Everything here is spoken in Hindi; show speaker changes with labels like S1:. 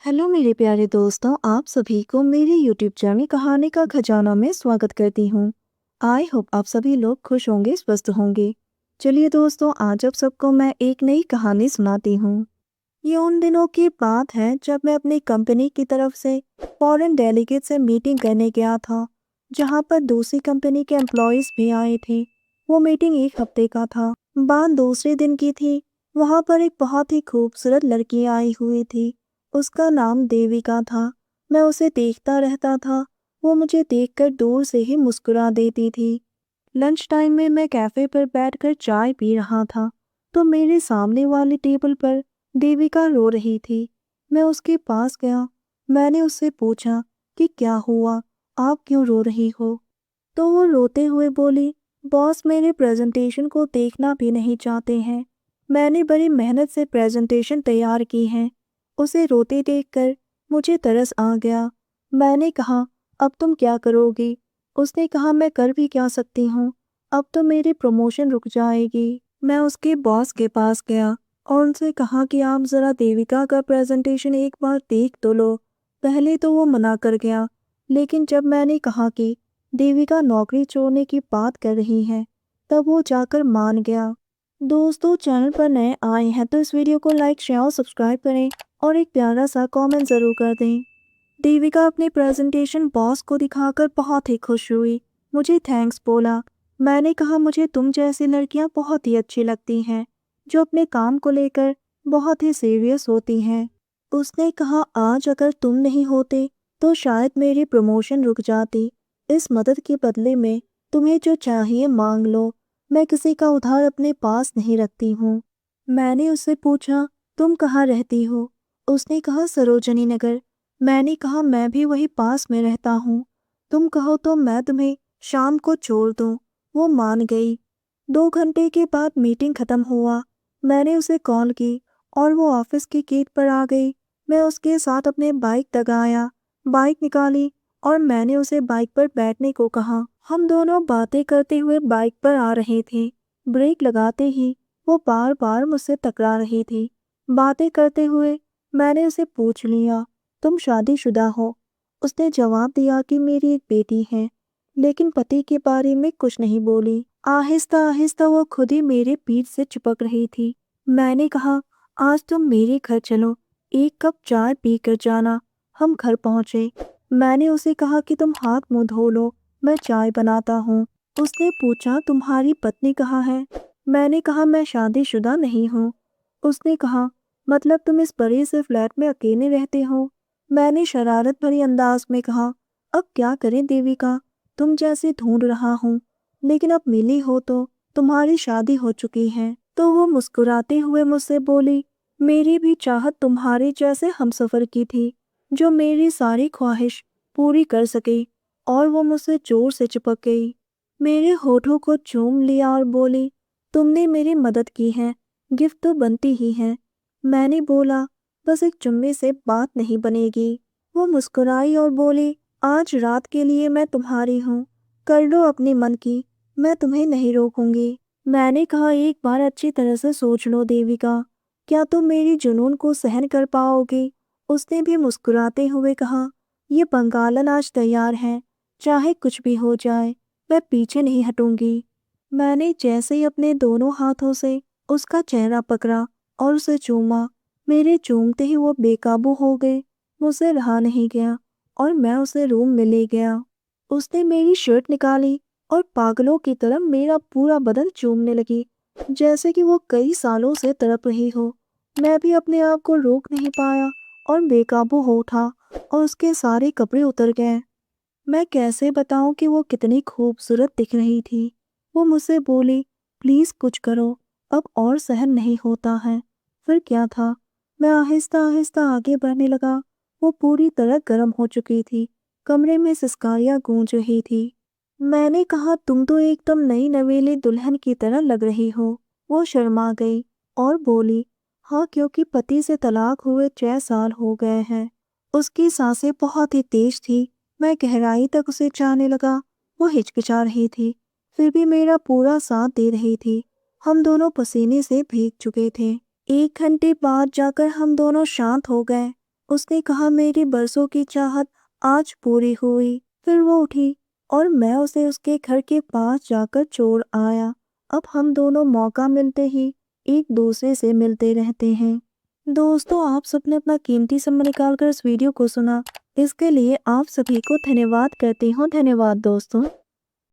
S1: हेलो मेरे प्यारे दोस्तों, आप सभी को मेरे यूट्यूब चैनल कहानी का खजाना में स्वागत करती हूँ। आई होप आप सभी लोग खुश होंगे, स्वस्थ होंगे। चलिए दोस्तों, आज आप सबको मैं एक नई कहानी सुनाती हूँ। ये उन दिनों की बात है जब मैं अपनी कंपनी की तरफ से फॉरेन डेलीगेट से मीटिंग करने गया था, जहाँ पर दूसरी कंपनी के एम्प्लॉयज़ भी आए थे। वो मीटिंग एक हफ्ते का था। बात दूसरे दिन की थी। वहाँ पर एक बहुत ही खूबसूरत लड़की आई हुई थी। उसका नाम देविका था। मैं उसे देखता रहता था। वो मुझे देखकर दूर से ही मुस्कुरा देती थी। लंच टाइम में मैं कैफ़े पर बैठकर चाय पी रहा था, तो मेरे सामने वाली टेबल पर देविका रो रही थी। मैं उसके पास गया। मैंने उससे पूछा कि क्या हुआ, आप क्यों रो रही हो? तो वो रोते हुए बोली, बॉस मेरे प्रेजेंटेशन को देखना भी नहीं चाहते हैं। मैंने बड़ी मेहनत से प्रेजेंटेशन तैयार की है। उसे रोते देखकर मुझे तरस आ गया। मैंने कहा, अब तुम क्या करोगी? उसने कहा, मैं कर भी क्या सकती हूँ, अब तो मेरी प्रमोशन रुक जाएगी। मैं उसके बॉस के पास गया और उनसे कहा कि आप ज़रा देविका का प्रेजेंटेशन एक बार देख तो लो। पहले तो वो मना कर गया, लेकिन जब मैंने कहा कि देविका नौकरी छोड़ने की बात कर रही है, तब वो जाकर मान गया। दोस्तों, चैनल पर नए आए हैं तो इस वीडियो को लाइक, शेयर और सब्सक्राइब करें और एक प्यारा सा कमेंट ज़रूर कर दें। देविका अपनी प्रेजेंटेशन बॉस को दिखाकर बहुत ही खुश हुई। मुझे थैंक्स बोला। मैंने कहा, मुझे तुम जैसी लड़कियां बहुत ही अच्छी लगती हैं, जो अपने काम को लेकर बहुत ही सीरियस होती हैं। उसने कहा, आज अगर तुम नहीं होते तो शायद मेरी प्रमोशन रुक जाती। इस मदद के बदले में तुम्हें जो चाहिए मांग लो। मैं किसी का उधार अपने पास नहीं रखती हूँ। मैंने उससे पूछा, तुम कहाँ रहती हो? उसने कहा, सरोजनी नगर। मैंने कहा, मैं भी वही पास में रहता हूँ। तुम कहो तो मैं तुम्हें शाम को छोड़ दूँ। वो मान गई। 2 घंटे के बाद मीटिंग खत्म हुआ। मैंने उसे कॉल की और वो ऑफिस की गेट पर आ गई। मैं उसके साथ अपने बाइक तक आया, बाइक निकाली और मैंने उसे बाइक पर बैठने को कहा। हम दोनों बातें करते हुए बाइक पर आ रहे थे। ब्रेक लगाते ही वो बार बार मुझसे टकरा रही थी। बातें करते हुए मैंने उसे पूछ लिया, तुम शादीशुदा हो? उसने जवाब दिया कि मेरी एक बेटी है, लेकिन पति के बारे में कुछ नहीं बोली। आहिस्ता आहिस्ता वो खुद ही मेरे पीठ से चिपक रही थी। मैंने कहा, आज तुम मेरे घर चलो, एक कप चाय पी कर जाना। हम घर पहुंचे। मैंने उसे कहा कि तुम हाथ मुंह धो लो, मैं चाय बनाता हूँ। उसने पूछा, तुम्हारी पत्नी कहाँ है? मैंने कहा, मैं शादीशुदा नहीं हूँ। उसने कहा, मतलब तुम इस बड़े से फ्लैट में अकेले रहते हो? मैंने शरारत भरी अंदाज में कहा, अब क्या करें देविका, तुम जैसे ढूंढ रहा हूँ, लेकिन अब मिली हो तो तुम्हारी शादी हो चुकी है। तो वो मुस्कुराते हुए मुझसे बोली, मेरी भी चाहत तुम्हारे जैसे हमसफर की थी, जो मेरी सारी ख्वाहिश पूरी कर सके। और वो मुझसे जोर से चिपक गई, मेरे होठों को चूम लिया और बोली, तुमने मेरी मदद की है, गिफ्ट तो बनती ही है। मैंने बोला, बस एक चुम्मे से बात नहीं बनेगी। वो मुस्कुराई और बोली, आज रात के लिए मैं तुम्हारी हूँ, कर लो अपने मन की, मैं तुम्हें नहीं रोकूंगी। मैंने कहा, एक बार अच्छी तरह से सोच लो देविका, क्या तुम मेरी जुनून को सहन कर पाओगे? उसने भी मुस्कुराते हुए कहा, ये बंगालन आज तैयार है, चाहे कुछ भी हो जाए, मैं पीछे नहीं हटूंगी। मैंने जैसे ही अपने दोनों हाथों से उसका चेहरा पकड़ा और उसे चूमा, मेरे चूमते ही वो बेकाबू हो गए। मुझसे रहा नहीं गया और मैं उसे रूम में ले गया। उसने मेरी शर्ट निकाली और पागलों की तरह मेरा पूरा बदन चूमने लगी, जैसे कि वो कई सालों से तड़प रही हो। मैं भी अपने आप को रोक नहीं पाया और बेकाबू हो उठा और उसके सारे कपड़े उतर गए। मैं कैसे बताऊं कि वो कितनी खूबसूरत दिख रही थी। वो मुझसे बोली, प्लीज़ कुछ करो, अब और सहन नहीं होता है। फिर क्या था, मैं आहिस्ता आहिस्ता आगे बढ़ने लगा। वो पूरी तरह गर्म हो चुकी थी। कमरे में सिसकारियाँ गूंज रही थी। मैंने कहा, तुम तो एकदम नई नवेली दुल्हन की तरह लग रही हो। वो शर्मा गई और बोली, हाँ, क्योंकि पति से तलाक हुए 6 साल हो गए हैं। उसकी सांसें बहुत ही तेज थी। मैं गहराई तक उसे चाहने लगा। वो हिचकिचा रही थी, फिर भी मेरा पूरा साथ दे रही थी। हम दोनों पसीने से भीग चुके थे। 1 घंटे बाद जाकर हम दोनों शांत हो गए। उसने कहा मेरी बरसों की चाहत आज पूरी हुई। फिर वो उठी और मैं उसे उसके घर के पास जाकर छोड़ आया। अब हम दोनों मौका मिलते ही एक दूसरे से मिलते रहते हैं। दोस्तों, आप सबने अपना कीमती समय निकालकर इस वीडियो को सुना, इसके लिए आप सभी को धन्यवाद करती हूँ। धन्यवाद दोस्तों।